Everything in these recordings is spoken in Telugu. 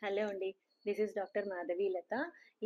హలో అండి. This is doctor Madhavi Latha.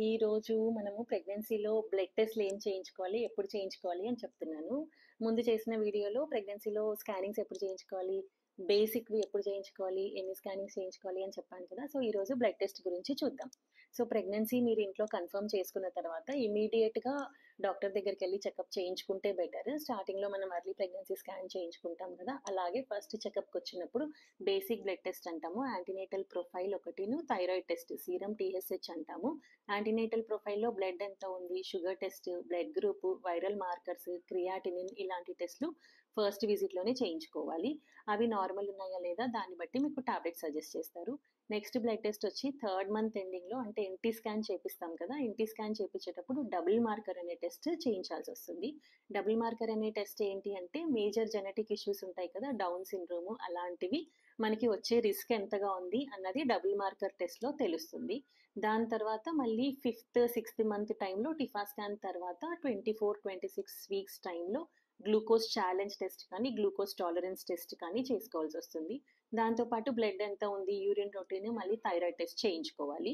ఈరోజు మనము ప్రెగ్నెన్సీలో బ్లడ్ టెస్ట్‌లు ఏం చేయించుకోవాలి, ఎప్పుడు చేయించుకోవాలి అని చెప్తున్నాను. ముందు చేసిన వీడియోలో ప్రెగ్నెన్సీలో స్కానింగ్స్ ఎప్పుడు చేయించుకోవాలి, బేసిక్‌వి ఎప్పుడు చేయించుకోవాలి, ఎన్ని స్కానింగ్స్ చేయించుకోవాలి అని చెప్పాను కదా! సో, ఈరోజు బ్లడ్ టెస్ట్ గురించి చూద్దాం. సో, ప్రెగ్నెన్సీ మీరు ఇంట్లో కన్ఫర్మ్ చేసుకున్న తర్వాత ఇమ్మీడియేట్‌గా డాక్టర్ దగ్గరికెళ్లి చెకప్ చేయించుకుంటే బెటర్. స్టార్టింగ్‌లో మనం ఎర్లీ ప్రెగ్నెన్సీ స్కాన్ చేయించుకుంటాం కదా! అలాగే ఫస్ట్ చెకప్‌కొచ్చినప్పుడు బేసిక్ బ్లడ్ టెస్ట్ అంటాము. యాంటీనేటల్ ప్రొఫైల్ ఒకటిను, థైరాయిడ్ టెస్ట్, సీరం టీఎస్‌హెచ్ అంటాము. యాంటీనేటల్ ప్రొఫైల్‌లో బ్లడ్ ఎంత ఉంది, sugar test, blood group, viral markers, creatinine ఇలాంటి టెస్ట్‌లు ఫస్ట్ విజిట్‌లోనే చేయించుకోవాలి. అవి నార్మల్ ఉన్నాయా లేదా దాన్ని బట్టి మీకు టాబ్లెట్ సజెస్ట్ చేస్తారు. నెక్స్ట్ బ్లడ్ టెస్ట్ వచ్చి థర్డ్ మంత్ ఎండింగ్‌లో అంటే ఎన్‌టీ స్కాన్ చేపిస్తాం కదా! ఎన్‌టీ స్కాన్ చేపించేటప్పుడు డబుల్ మార్కర్ అనే టెస్ట్ చేయించాల్సొస్తుంది. డబుల్ మార్కర్ అనే టెస్ట్ ఏంటి అంటే మేజర్ జెనెటిక్ ఇష్యూస్ ఉంటాయి కదా! డౌన్ సిండ్రోమ్ అలాంటివి మనకి వచ్చే రిస్క్ ఎంతగా ఉంది అన్నది డబుల్ మార్కర్ టెస్ట్‌లో తెలుస్తుంది. దాని తర్వాత మళ్ళీ ఫిఫ్త్, సిక్స్త్ మంత్ టైంలో టిఫా స్కాన్ తర్వాత 24, 26 వీక్స్ టైంలో గ్లూకోజ్ ఛాలెంజ్ టెస్ట్ కానీ, గ్లూకోజ్ టాలరెన్స్ టెస్ట్ కానీ చేసుకోవాల్సొస్తుంది. దాంతో పాటు బ్లడ్ ఎంత ఉంది, యూరిన్ ప్రోటీన్, మళ్ళీ థైరాయిడ్ టెస్ట్ చేయించుకోవాలి.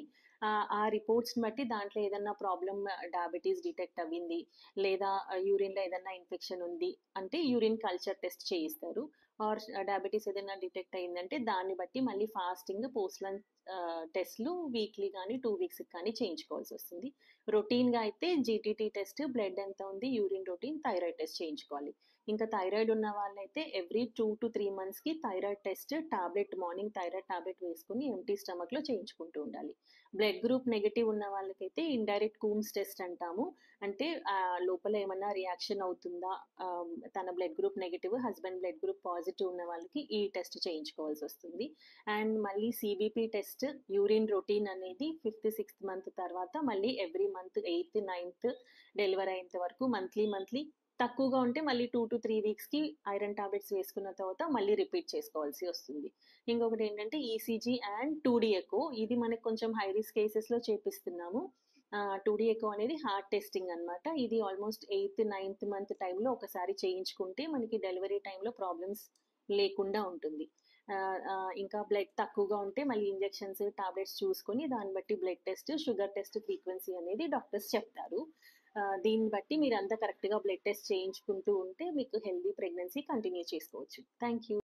ఆ రిపోర్ట్స్‌ని బట్టి దాంట్లో ఏదన్నా ప్రాబ్లమ్ డయాబెటిస్ డిటెక్ట్ అవ్వింది, లేదా యూరిన్‌లో ఏదన్నా ఇన్ఫెక్షన్ ఉంది అంటే యూరిన్ కల్చర్ టెస్ట్ చేయిస్తారు. ఆర్ డయాబెటిస్ ఏదైనా డిటెక్ట్ అయిందంటే దాన్ని బట్టి మళ్ళీ ఫాస్టింగ్, పోస్ట్ లంచ్ టెస్ట్‌లు వీక్లీ గానీ, 2 వీక్స్‌కి కానీ చేయించుకోవాల్సొస్తుంది. రొటీన్‌గా అయితే జీటీటీ టెస్ట్, బ్లడ్ ఎంత ఉంది, యూరిన్ రొటీన్, థైరాయిడ్ టెస్ట్ చేయించుకోవాలి. ఇంకా థైరాయిడ్ ఉన్న వాళ్ళైతే ఎవ్రీ 2-3 మంత్స్‌కి thyroid test tablet morning thyroid tablet వేసుకొని ఎంప్టీ స్టమక్‌లో చేయించుకుంటూ ఉండాలి. బ్లడ్ గ్రూప్ నెగెటివ్ ఉన్న వాళ్ళకైతే ఇండైరెక్ట్ కూమ్స్ టెస్ట్ అంటాము. అంటే లోపల ఏమన్నా రియాక్షన్ అవుతుందా? తన blood group negative, husband blood group positive ఉన్న వాళ్ళకి ఈ టెస్ట్ చేయించుకోవాల్సొస్తుంది. అండ్ మళ్ళీ సీబీపీ టెస్ట్, యూరిన్ రొటీన్ అనేది ఫిఫ్త్, సిక్స్త్ మంత్ తర్వాత మళ్ళీ every month eighth, ninth delivery అయ్యేంత వరకు మంత్లీ తక్కువగా ఉంటే మళ్ళీ 2-3 వీక్స్‌కి ఐరన్ టాబ్లెట్స్ వేసుకున్న తర్వాత మళ్ళీ రిపీట్ చేసుకోవాల్సి వస్తుంది. ఇంకొకటి ఏంటంటే ఈసీజీ అండ్ 2డీ ఎకో. ఇది మనకి కొంచెం హై రిస్క్ కేసెస్‌లో చేపిస్తున్నాము. 2డీ ఎకో అనేది హార్ట్ టెస్టింగ్ అన్నమాట. ఇది ఆల్మోస్ట్ ఎయిత్, నైన్త్ మంత్ టైంలో ఒకసారి చేయించుకుంటే మనకి డెలివరీ టైంలో ప్రాబ్లమ్స్ లేకుండా ఉంటుంది. ఇంకా బ్లడ్ తక్కువగా ఉంటే మళ్ళీ ఇంజెక్షన్స్, టాబ్లెట్స్ చూసుకొని దాన్ని బట్టి blood test, sugar test frequency అనేది డాక్టర్స్ చెప్తారు. దీన్ని బట్టి మీరంతా కరెక్ట్‌గా బ్లడ్ టెస్ట్ చేయించుకుంటూ ఉంటే మీకు హెల్తీ ప్రెగ్నెన్సీ కంటిన్యూ చేసుకోవచ్చు. Thank you.